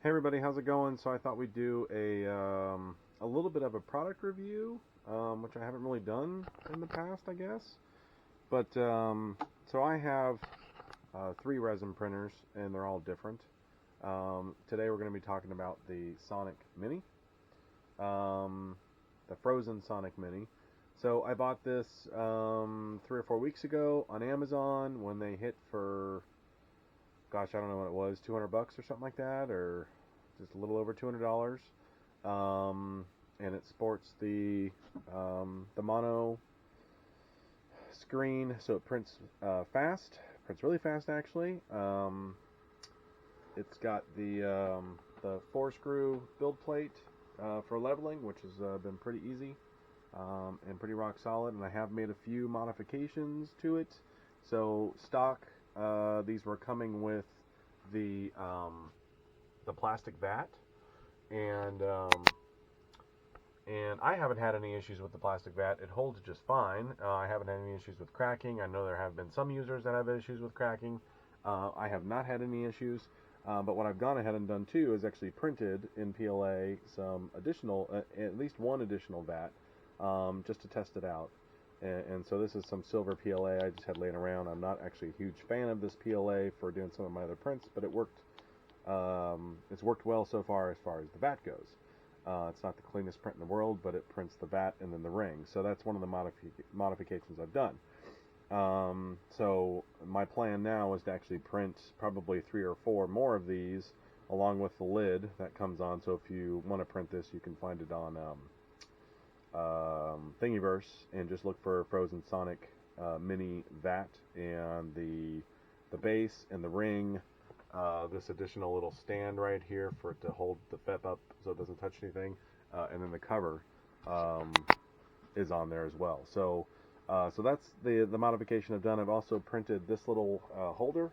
Hey everybody, how's it going? So I thought we'd do a little bit of a product review, which I haven't really done in the past, I guess. But so I have three resin printers, and they're all different. Today we're going to be talking about the Sonic Mini, the Phrozen Sonic Mini. So I bought this 3 or 4 weeks ago on Amazon when they hit for, gosh, I don't know what it was, $200 or something like that, or just a little over $200. And it sports the mono screen, so it prints prints really fast actually. It's got the 4-screw build plate for leveling, which has been pretty easy and pretty rock solid. And I have made a few modifications to it. So stock, these were coming with the plastic vat, and I haven't had any issues with the plastic vat. It holds just fine. I haven't had any issues with cracking. I know there have been some users that have issues with cracking. I have not had any issues. But what I've gone ahead and done too is actually printed in PLA some additional, at least one additional vat, just to test it out. And so this is some silver PLA I just had laying around. I'm not actually a huge fan of this PLA for doing some of my other prints, but it worked. It's worked well so far as the vat goes. It's not the cleanest print in the world, but it prints the vat and then the ring. So that's one of the modifications I've done. So my plan now is to actually print probably 3 or 4 more of these, along with the lid that comes on. So if you want to print this, you can find it on Thingiverse and just look for Phrozen Sonic Mini vat, and the base and the ring. This additional little stand right here for it to hold the FEP up so it doesn't touch anything, and then the cover is on there as well. So that's the modification I've done. I've also printed this little holder.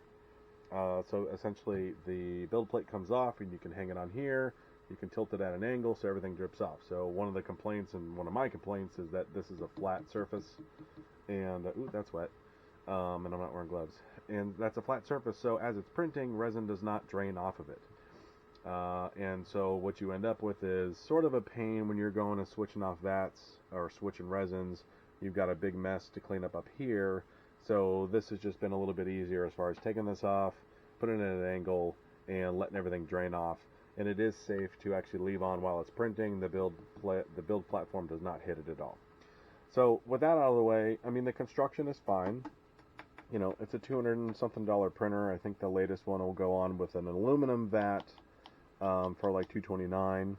So essentially the build plate comes off and you can hang it on here. You can tilt it at an angle so everything drips off. So one of the complaints, and one of my complaints, is that this is a flat surface, and ooh, that's wet, and I'm not wearing gloves. And that's a flat surface, so as it's printing, resin does not drain off of it. And so what you end up with is sort of a pain when you're going and switching off vats or switching resins. You've got a big mess to clean up here. So this has just been a little bit easier as far as taking this off, putting it at an angle, and letting everything drain off. And it is safe to actually leave on while it's printing. The build platform does not hit it at all. So with that out of the way, I mean, the construction is fine. You know, it's a $200 and something printer. I think the latest one will go on with an aluminum vat for like $229,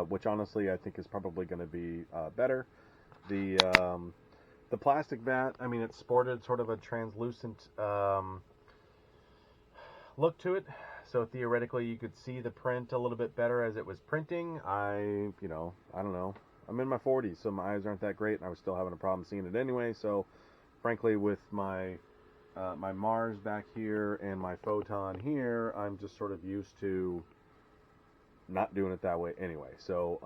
which honestly I think is probably going to be better. The plastic vat, I mean, it sported sort of a translucent look to it, so theoretically you could see the print a little bit better as it was printing. I don't know. I'm in my 40s, so my eyes aren't that great, and I was still having a problem seeing it anyway. So frankly, with my my Mars back here and my Photon here, I'm just sort of used to not doing it that way anyway. So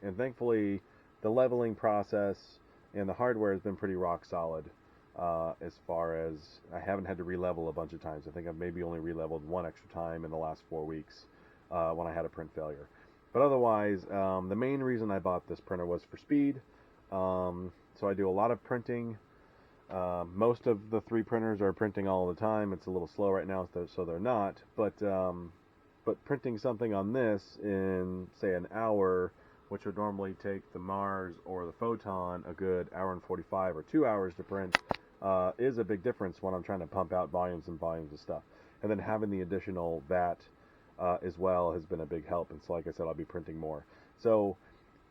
and thankfully the leveling process and the hardware has been pretty rock solid, as far as I haven't had to re-level a bunch of times. I think I've maybe only re-leveled one extra time in the last 4 weeks when I had a print failure. But otherwise, the main reason I bought this printer was for speed. So I do a lot of printing. Most of the 3 printers are printing all the time. It's a little slow right now, so they're not. But printing something on this in, say, an hour, which would normally take the Mars or the Photon a good hour and 45 or 2 hours to print, is a big difference when I'm trying to pump out volumes and volumes of stuff. And then having the additional vat as well has been a big help. And so, like I said, I'll be printing more. So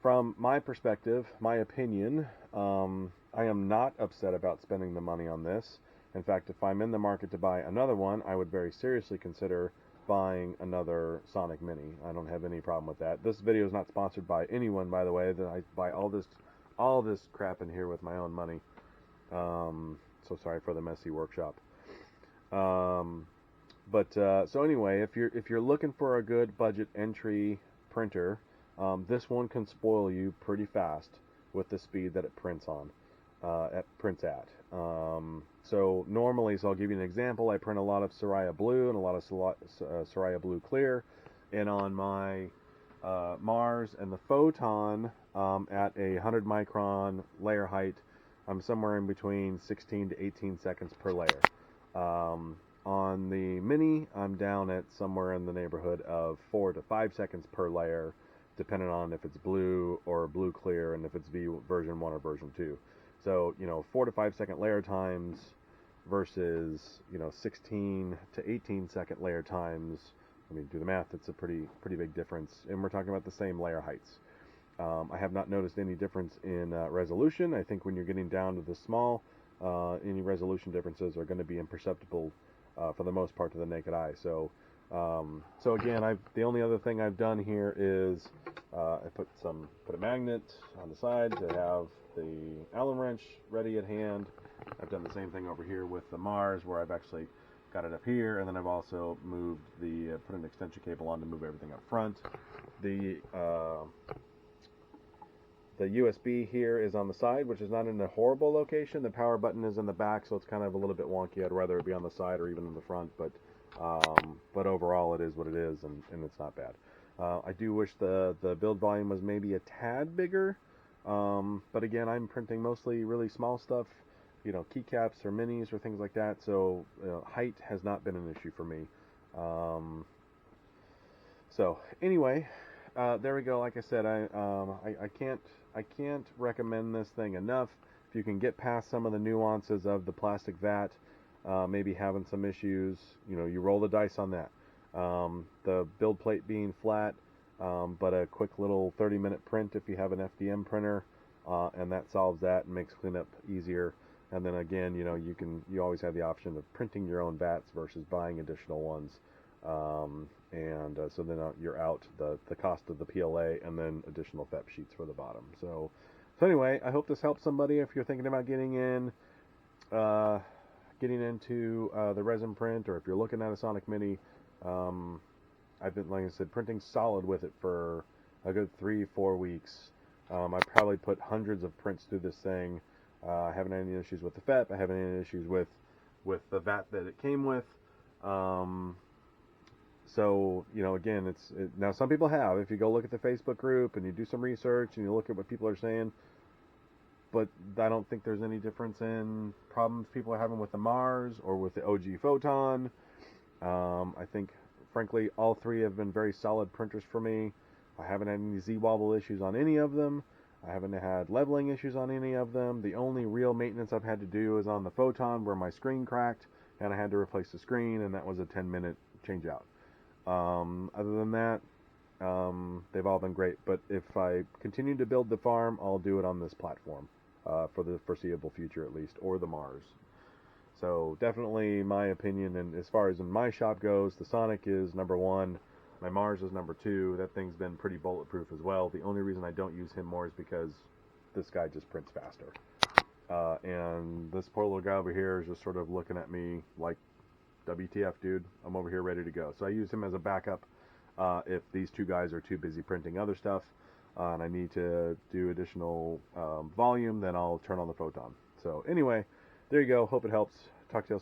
from my perspective, my opinion, I am not upset about spending the money on this. In fact, if I'm in the market to buy another one, I would very seriously consider buying another Sonic Mini. I don't have any problem with that. This video is not sponsored by anyone, by the way. That I buy all this crap in here with my own money. So sorry for the messy workshop. So anyway, if you're looking for a good budget entry printer, this one can spoil you pretty fast with the speed that it prints at. So normally, so I'll give you an example. I print a lot of Soraya Blue and a lot of Soraya Blue Clear, and on my Mars and the Photon at a 100 micron layer height, I'm somewhere in between 16 to 18 seconds per layer. On the Mini, I'm down at somewhere in the neighborhood of 4 to 5 seconds per layer, depending on if it's blue or blue clear and if it's version 1 or version 2. So, 4 to 5 second layer times versus, 16 to 18 second layer times. I mean, do the math, it's a pretty big difference. And we're talking about the same layer heights. I have not noticed any difference in resolution. I think when you're getting down to the small, any resolution differences are going to be imperceptible for the most part to the naked eye. So again, the only other thing I've done here is I put a magnet on the side to have the Allen wrench ready at hand. I've done the same thing over here with the Mars, where I've actually got it up here, and then I've also moved put an extension cable on to move everything up front. The USB here is on the side, which is not in a horrible location. The power button is in the back, so it's kind of a little bit wonky. I'd rather it be on the side or even in the front, but overall it is what it is, and it's not bad. I do wish the build volume was maybe a tad bigger, but again, I'm printing mostly really small stuff, keycaps or minis or things like that, so height has not been an issue for me. So anyway, there we go. Like I said, I can't recommend this thing enough. If you can get past some of the nuances of the plastic vat, maybe having some issues, you roll the dice on that. The build plate being flat, but a quick little 30-minute print if you have an FDM printer, and that solves that and makes cleanup easier. And then again, you always have the option of printing your own vats versus buying additional ones. So then you're out the cost of the PLA and then additional FEP sheets for the bottom. So anyway, I hope this helps somebody if you're thinking about getting into the resin print, or if you're looking at a Sonic Mini. I've been, like I said, printing solid with it for a good 3-4 weeks. I probably put hundreds of prints through this thing. I haven't had any issues with the FEP. I haven't had any issues with the vat that it came with. So, again, now some people have. If you go look at the Facebook group and you do some research and you look at what people are saying, but I don't think there's any difference in problems people are having with the Mars or with the OG Photon. I think, frankly, all three have been very solid printers for me. I haven't had any Z-wobble issues on any of them. I haven't had leveling issues on any of them. The only real maintenance I've had to do is on the Photon, where my screen cracked and I had to replace the screen, and that was a 10-minute change out. Other than that, they've all been great. But if I continue to build the farm, I'll do it on this platform for the foreseeable future, at least, or the Mars. So definitely my opinion, and as far as in my shop goes, the Sonic is number 1. My Mars is number 2. That thing's been pretty bulletproof as well. The only reason I don't use him more is because this guy just prints faster. And this poor little guy over here is just sort of looking at me like, WTF, dude, I'm over here ready to go. So I use him as a backup if these two guys are too busy printing other stuff and I need to do additional volume, then I'll turn on the Photon. So anyway, there you go. Hope it helps. Talk to you